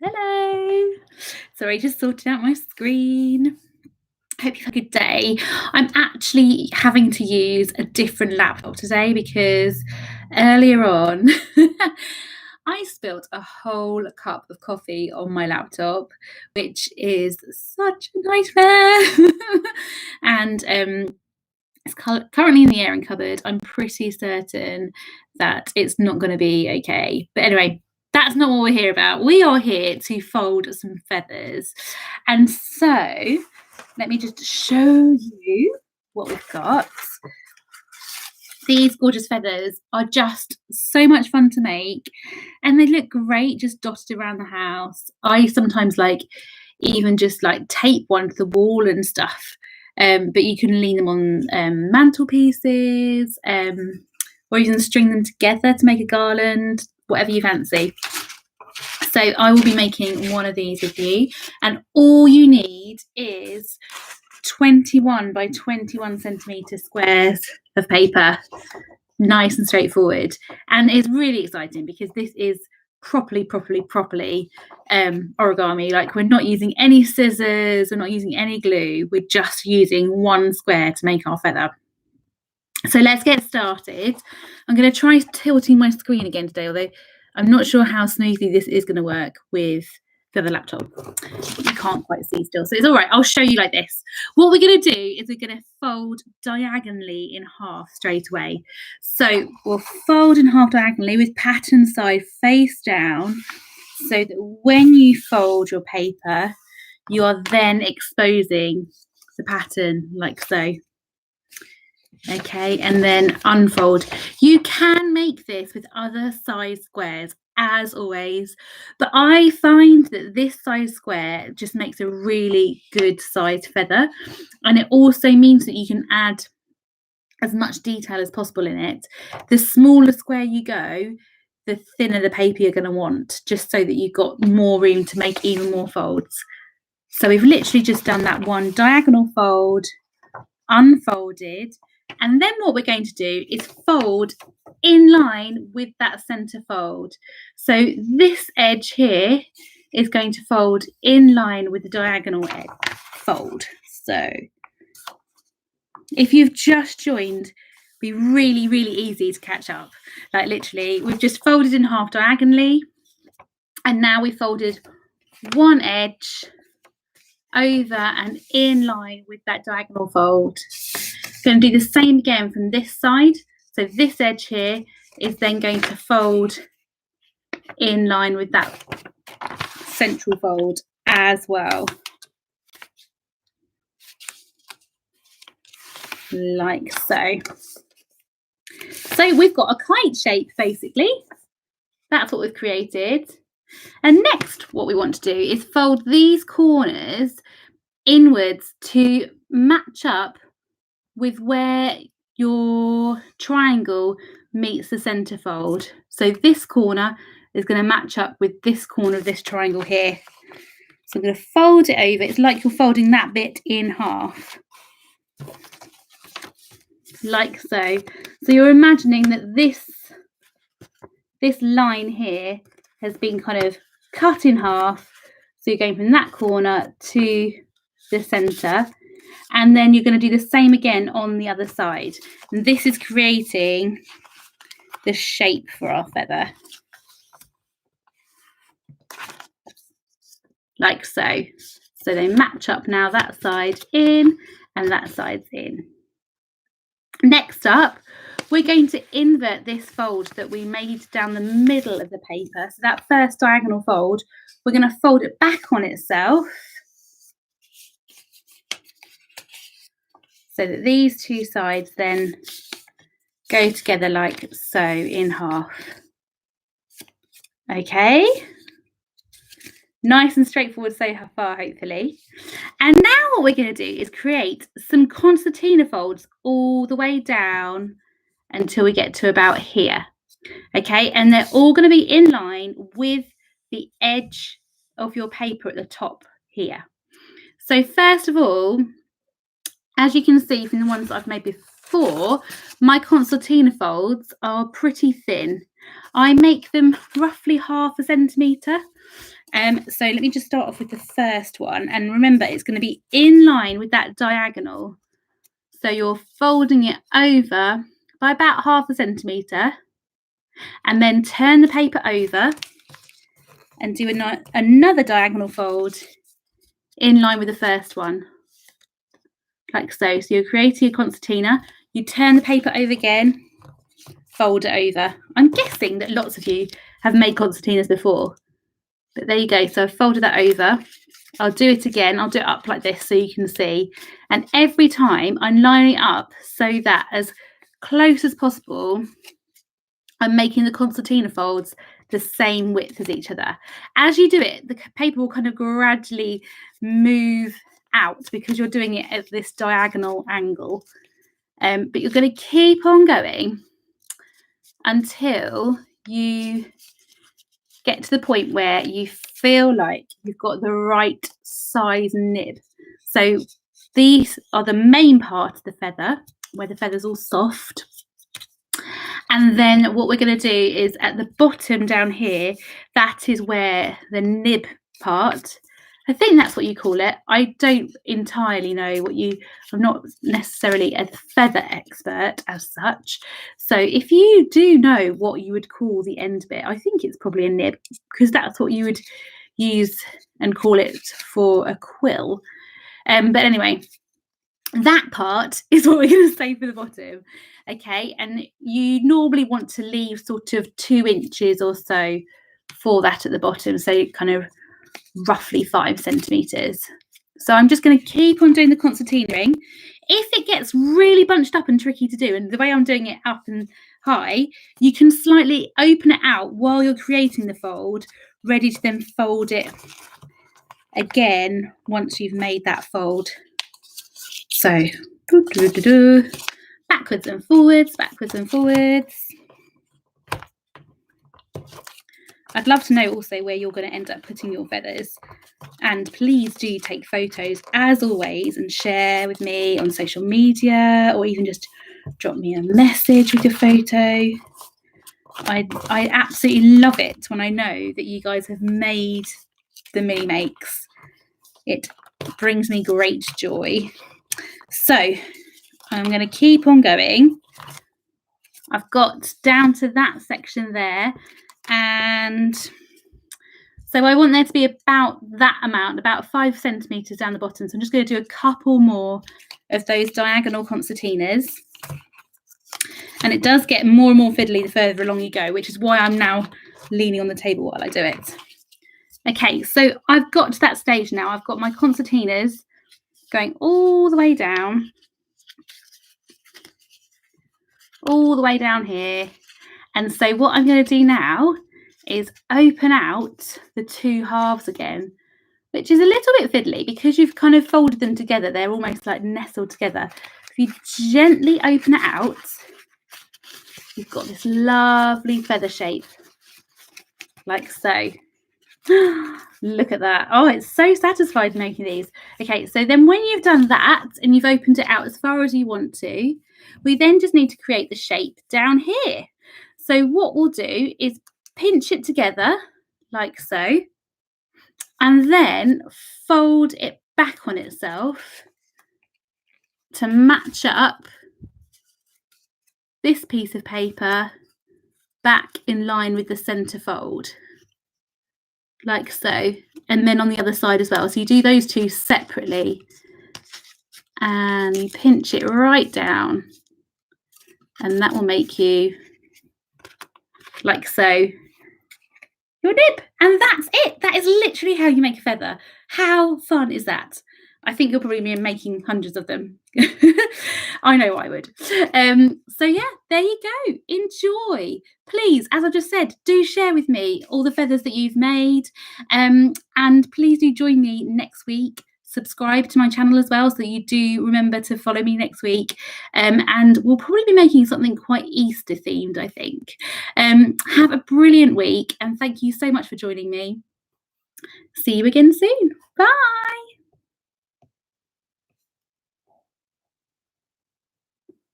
Hello. Sorry, just sorting out my screen. Hope you've had a good day. I'm actually having to use a different laptop today because earlier on I spilled a whole cup of coffee on my laptop, which is such a nightmare. and It's currently in the airing cupboard. I'm pretty certain that it's not going to be okay. But anyway, that's not what we're here about. We are here to fold some feathers. And so let me just show you what we've got. These gorgeous feathers are just so much fun to make, and they look great just dotted around the house. I sometimes even just tape one to the wall and stuff. But you can lean them on mantelpieces, or even string them together to make a garland, whatever you fancy. So I will be making one of these with you, and all you need is 21 by 21 centimetre squares of paper. Nice and straightforward, and it's really exciting because this is properly origami. We're not using any scissors, we're not using any glue, we're just using one square to make our feather. So let's get started. I'm going to try tilting my screen again today, although I'm not sure how smoothly this is going to work with the other laptop. You can't quite see still, so it's all right. I'll show you like this. What we're going to do is we're going to fold diagonally in half straight away. So we'll fold in half diagonally with pattern side face down, so that when you fold your paper, you are then exposing the pattern like so. Okay, and then unfold. You can make this with other size squares, as always, but I find that this size square just makes a really good sized feather, and it also means that you can add as much detail as possible in it. The smaller square you go, the thinner the paper you're going to want, just so that you've got more room to make even more folds. So we've literally just done that one diagonal fold, unfolded, and then what we're going to do is fold in line with that center fold. So this edge here is going to fold in line with the diagonal edge fold. So if you've just joined, it'll be really easy to catch up. Literally, we've just folded in half diagonally, and now we folded one edge over and in line with that diagonal fold. Going to do the same again from this side. So this edge here is then going to fold in line with that central fold as well. Like so. So we've got a kite shape basically. That's what we've created. And next what we want to do is fold these corners inwards to match up with where your triangle meets the center fold. So this corner is going to match up with this corner of this triangle here. So I'm going to fold it over. It's like you're folding that bit in half. Like so. So you're imagining that this line here has been kind of cut in half. So you're going from that corner to the center. And then you're going to do the same again on the other side. And this is creating the shape for our feather. Like so. So they match up now, that side in and that side's in. Next up, we're going to invert this fold that we made down the middle of the paper. So that first diagonal fold, we're going to fold it back on itself, so that these two sides then go together like so in half. Okay, nice and straightforward so far, hopefully. And now what we're going to do is create some concertina folds all the way down until we get to about here. Okay, and they're all going to be in line with the edge of your paper at the top here. So first of all, as you can see from the ones that I've made before, my concertina folds are pretty thin. I make them roughly 1/2 centimetre. So let me just start off with the first one, and remember it's going to be in line with that diagonal. So you're folding it over by about 1/2 centimetre, and then turn the paper over and do another diagonal fold in line with the first one, like so. So you're creating a concertina, you turn the paper over again, fold it over. I'm guessing that lots of you have made concertinas before, but there you go. So I've folded that over. I'll do it again. I'll do it up like this so you can see. And every time I'm lining it up so that as close as possible, I'm making the concertina folds the same width as each other. As you do it, the paper will kind of gradually move out because you're doing it at this diagonal angle. But you're going to keep on going until you get to the point where you feel like you've got the right size nib. So these are the main part of the feather, where the feather's all soft. And then what we're going to do is at the bottom down here, that is where the nib part, I think that's what you call it. I don't entirely know I'm not necessarily a feather expert as such. So if you do know what you would call the end bit, I think it's probably a nib, because that's what you would use and call it for a quill. But anyway, that part is what we're going to say for the bottom. Okay, and you normally want to leave sort of 2 inches or so for that at the bottom, so kind of roughly 5 centimeters. So I'm just going to keep on doing the concertina ring. If it gets really bunched up and tricky to do, and the way I'm doing it up and high, you can slightly open it out while you're creating the fold, ready to then fold it again once you've made that fold. So backwards and forwards, backwards and forwards. I'd love to know also where you're going to end up putting your feathers. And please do take photos as always and share with me on social media, or even just drop me a message with your photo. I absolutely love it when I know that you guys have made the mini makes. It brings me great joy. So I'm going to keep on going. I've got down to that section there, and so I want there to be about that amount, about 5 centimeters down the bottom. So I'm just going to do a couple more of those diagonal concertinas. And it does get more and more fiddly the further along you go, which is why I'm now leaning on the table while I do it. Okay, so I've got to that stage now. I've got my concertinas going all the way down here. And so what I'm going to do now is open out the 2 halves again, which is a little bit fiddly because you've kind of folded them together. They're almost like nestled together. If you gently open it out, you've got this lovely feather shape, like so. Look at that. Oh, it's so satisfied making these. Okay, so then when you've done that and you've opened it out as far as you want to, we then just need to create the shape down here. So what we'll do is pinch it together like so, and then fold it back on itself to match up this piece of paper back in line with the center fold, like so, and then on the other side as well. So you do those two separately and you pinch it right down, and that will make you, like so, your nib. And that's it. That is literally how you make a feather. How fun is that? I think you'll probably be making hundreds of them. I know I would. So yeah, there you go. Enjoy. Please, as I just said, do share with me all the feathers that you've made. And please do join me next week. Subscribe to my channel as well, so you do remember to follow me next week. And we'll probably be making something quite Easter themed, I think. Have a brilliant week, and thank you so much for joining me. See you again soon. Bye.